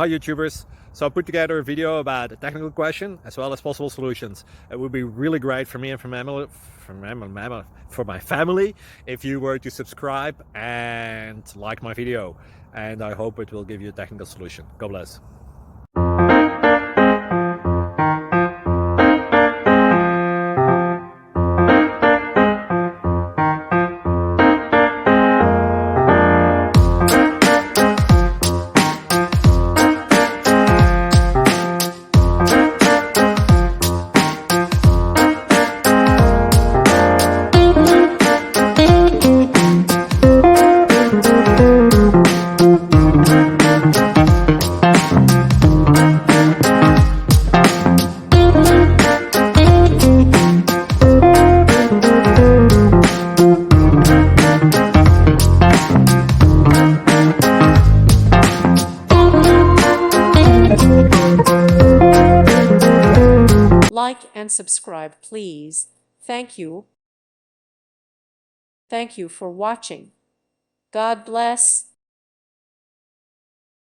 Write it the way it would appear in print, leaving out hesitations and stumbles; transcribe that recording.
Hi YouTubers. So I put together a video about a technical question as well as possible solutions. It would be really great for me and for my family if you were to subscribe and like my video. And I hope it will give you a technical solution. God bless. Like and subscribe, please. Thank you. Thank you for watching. God bless.